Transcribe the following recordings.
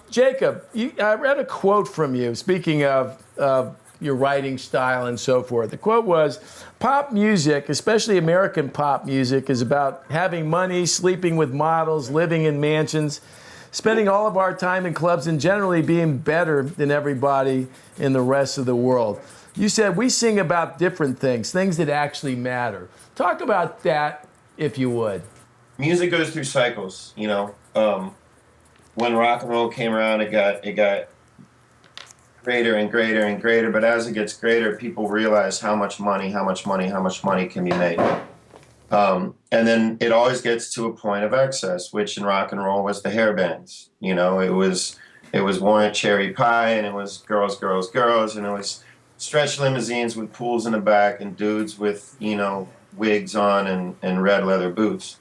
Jacob, I read a quote from you, speaking of your writing style and so forth. The quote was, pop music, especially American pop music, is about having money, sleeping with models, living in mansions, spending all of our time in clubs, and generally being better than everybody in the rest of the world. You said we sing about different things that actually matter. Talk about that, if you would. Music goes through cycles, you know. When rock and roll came around, it got greater and greater and greater. But as it gets greater, people realize how much money can be made. And then it always gets to a point of excess, which in rock and roll was the hair bands. You know, it was Warrant Cherry Pie, and it was girls, girls, girls, and it was stretch limousines with pools in the back and dudes with, you know, wigs on and red leather boots.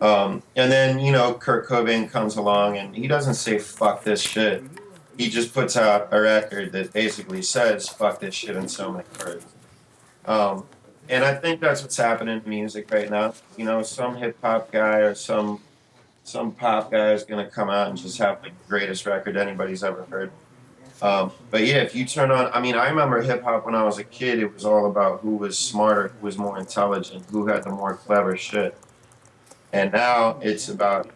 And then, you know, Kurt Cobain comes along and he doesn't say fuck this shit. He just puts out a record that basically says fuck this shit in so many words. And I think that's what's happening in music right now. You know, some hip hop guy or some pop guy is gonna come out and just have the greatest record anybody's ever heard. But yeah, if you turn on, I mean, I remember hip hop when I was a kid. It was all about who was smarter, who was more intelligent, who had the more clever shit. And now it's about,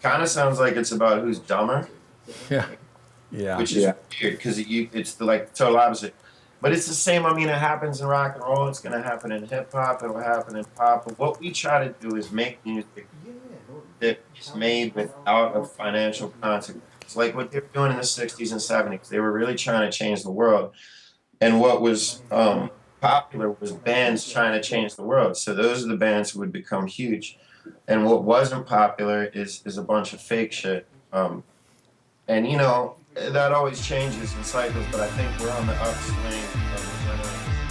kind of sounds like it's about who's dumber. Yeah. Yeah. Which is weird because it's the total opposite. But it's the same. I mean, it happens in rock and roll. It's going to happen in hip hop. It'll happen in pop. But what we try to do is make music that is made without a financial consequence. Like what they were doing in the 60s and 70s. They were really trying to change the world. And what was popular was bands trying to change the world. So those are the bands who would become huge. And what wasn't popular is a bunch of fake shit. And, you know, that always changes in cycles, but I think we're on the upswing of the generation.